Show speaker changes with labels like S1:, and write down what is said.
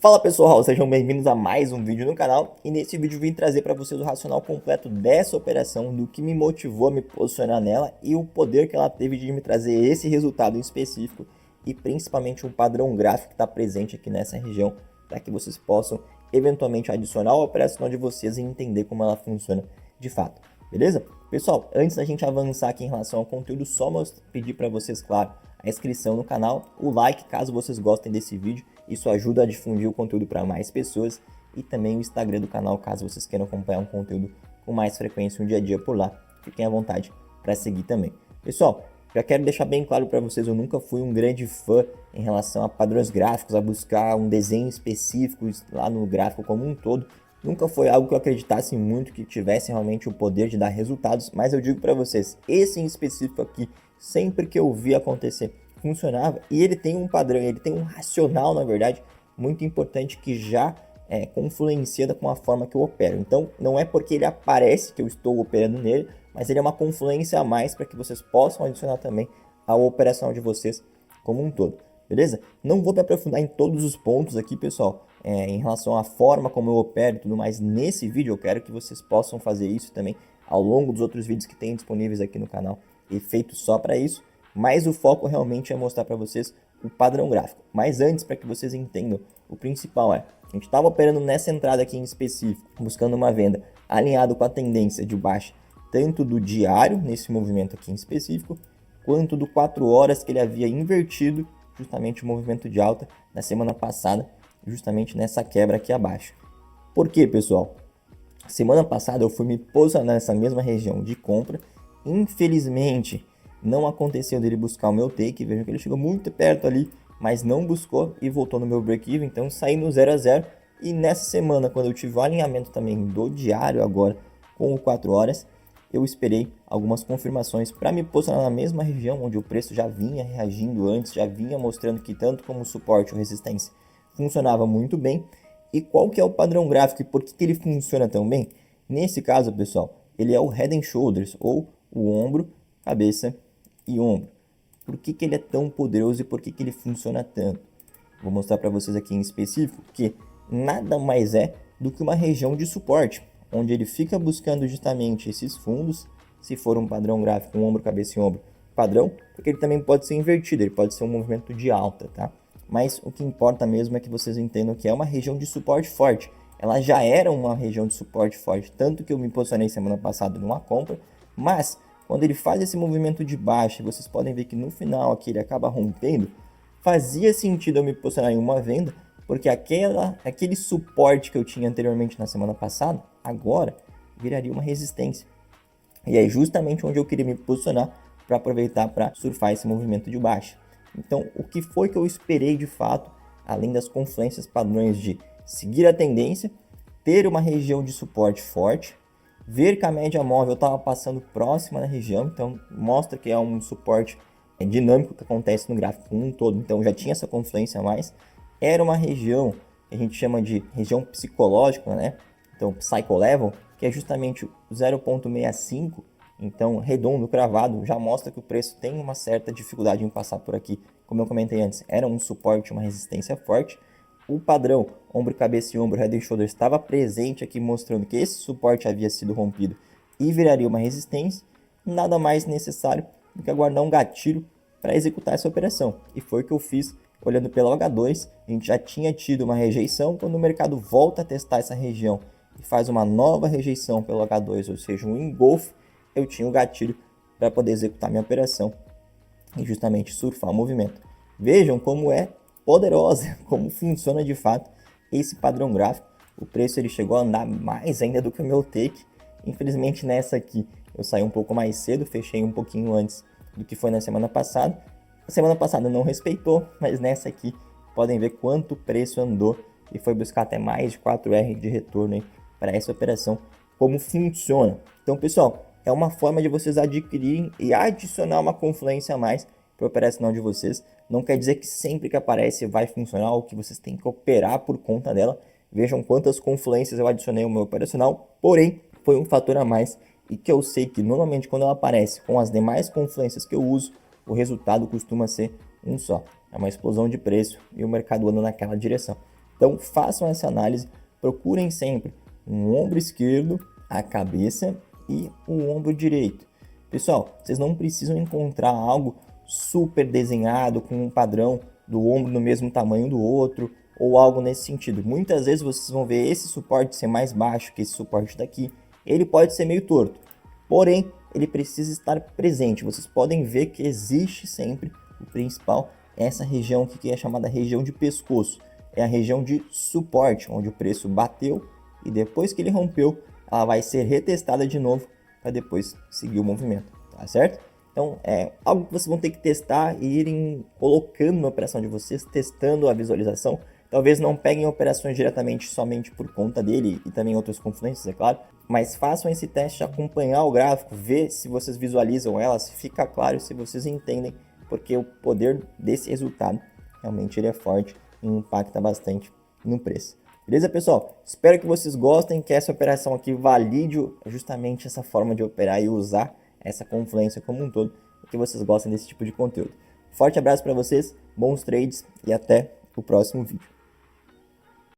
S1: Fala pessoal, sejam bem-vindos a mais um vídeo no canal e nesse vídeo vim trazer para vocês o racional completo dessa operação, do que me motivou a me posicionar nela e o poder que ela teve de me trazer esse resultado em específico e principalmente um padrão gráfico que está presente aqui nessa região para que vocês possam eventualmente adicionar a operação de vocês e entender como ela funciona de fato, beleza? Pessoal, antes da gente avançar aqui em relação ao conteúdo, só pedir para vocês, claro, a inscrição no canal, o like caso vocês gostem desse vídeo, isso ajuda a difundir o conteúdo para mais pessoas e também o Instagram do canal caso vocês queiram acompanhar um conteúdo com mais frequência no dia a dia por lá, fiquem à vontade para seguir também. Pessoal, já quero deixar bem claro para vocês, eu nunca fui um grande fã em relação a padrões gráficos, a buscar um desenho específico lá no gráfico como um todo, nunca foi algo que eu acreditasse muito que tivesse realmente o poder de dar resultados, mas eu digo para vocês, esse em específico aqui, sempre que eu vi acontecer, funcionava e ele tem um padrão, ele tem um racional, na verdade, muito importante que já confluencia com a forma que eu opero. Então, não é porque ele aparece que eu estou operando nele, mas ele é uma confluência a mais para que vocês possam adicionar também a operação de vocês como um todo, beleza? Não vou me aprofundar em todos os pontos aqui, pessoal, em relação à forma como eu opero e tudo mais nesse vídeo. Eu quero que vocês possam fazer isso também ao longo dos outros vídeos que tem disponíveis aqui no canal e feito só para isso, mas o foco realmente é mostrar para vocês o padrão gráfico. Mas antes, para que vocês entendam, o principal a gente estava operando nessa entrada aqui em específico, buscando uma venda alinhado com a tendência de baixa, tanto do diário, nesse movimento aqui em específico, quanto do 4 horas que ele havia invertido justamente o movimento de alta na semana passada, justamente nessa quebra aqui abaixo. Por quê, pessoal? Semana passada eu fui me posicionar nessa mesma região de compra. Infelizmente, não aconteceu dele buscar o meu take. Vejam que ele chegou muito perto ali, mas não buscou e voltou no meu break-even. Então, saí no 0 a 0. E nessa semana, quando eu tive o alinhamento também do diário agora com o 4 horas, eu esperei algumas confirmações para me posicionar na mesma região onde o preço já vinha reagindo antes, já vinha mostrando que tanto como suporte ou resistência funcionava muito bem. E qual que é o padrão gráfico e por que ele funciona tão bem? Nesse caso, pessoal, ele é o Head and Shoulders, ou o ombro, cabeça e ombro. Por que ele é tão poderoso e por que ele funciona tanto? Vou mostrar para vocês aqui em específico que nada mais é do que uma região de suporte, onde ele fica buscando justamente esses fundos, se for um padrão gráfico, um ombro, cabeça e ombro padrão, porque ele também pode ser invertido, ele pode ser um movimento de alta, tá? Mas o que importa mesmo é que vocês entendam que é uma região de suporte forte. Ela já era uma região de suporte forte, tanto que eu me posicionei semana passada numa compra, mas quando ele faz esse movimento de baixa, vocês podem ver que no final aqui ele acaba rompendo, fazia sentido eu me posicionar em uma venda, porque aquele suporte que eu tinha anteriormente na semana passada, agora viraria uma resistência. E é justamente onde eu queria me posicionar para aproveitar para surfar esse movimento de baixa. Então, o que foi que eu esperei de fato, além das confluências padrões de seguir a tendência, ter uma região de suporte forte, ver que a média móvel estava passando próxima da região, então mostra que é um suporte dinâmico que acontece no gráfico como um todo, então já tinha essa confluência a mais, era uma região que a gente chama de região psicológica, né? Então, Psycho Level, que é justamente o 0,65, então redondo, cravado, já mostra que o preço tem uma certa dificuldade em passar por aqui. Como eu comentei antes, era um suporte, uma resistência forte. O padrão ombro, cabeça e ombro, head and shoulder estava presente aqui, mostrando que esse suporte havia sido rompido e viraria uma resistência. Nada mais necessário do que aguardar um gatilho para executar essa operação. E foi o que eu fiz olhando pelo H2. A gente já tinha tido uma rejeição. Quando o mercado volta a testar essa região e faz uma nova rejeição pelo H2, ou seja, um engolfo, eu tinha o gatilho para poder executar minha operação e justamente surfar o movimento. Vejam como é poderosa, como funciona de fato esse padrão gráfico. O preço ele chegou a andar mais ainda do que o meu take. Infelizmente nessa aqui eu saí um pouco mais cedo, fechei um pouquinho antes do que foi na semana passada. A semana passada não respeitou, mas nessa aqui podem ver quanto o preço andou e foi buscar até mais de 4R de retorno para essa operação, como funciona. Então, pessoal, é uma forma de vocês adquirirem e adicionar uma confluência a mais para a operação de vocês. Não quer dizer que sempre que aparece vai funcionar ou que vocês têm que operar por conta dela. Vejam quantas confluências eu adicionei ao meu operacional, porém, foi um fator a mais e que eu sei que normalmente quando ela aparece com as demais confluências que eu uso, o resultado costuma ser um só. É uma explosão de preço e o mercado anda naquela direção. Então façam essa análise, procurem sempre um ombro esquerdo, a cabeça e o ombro direito. Pessoal, vocês não precisam encontrar algo super desenhado com um padrão do ombro no mesmo tamanho do outro ou algo nesse sentido. Muitas vezes vocês vão ver esse suporte ser mais baixo que esse suporte daqui. Ele pode ser meio torto, porém ele precisa estar presente. Vocês podem ver que existe sempre o principal, essa região aqui que é chamada região de pescoço. É a região de suporte, onde o preço bateu e depois que ele rompeu, ela vai ser retestada de novo para depois seguir o movimento, tá certo? Então é algo que vocês vão ter que testar e irem colocando na operação de vocês, testando a visualização. Talvez não peguem operações diretamente somente por conta dele e também outras confluências, é claro, mas façam esse teste de acompanhar o gráfico, ver se vocês visualizam ela, se fica claro, se vocês entendem, porque o poder desse resultado realmente ele é forte e impacta bastante no preço. Beleza, pessoal? Espero que vocês gostem, que essa operação aqui valide justamente essa forma de operar e usar essa confluência como um todo, e que vocês gostem desse tipo de conteúdo. Forte abraço para vocês, bons trades e até o próximo vídeo.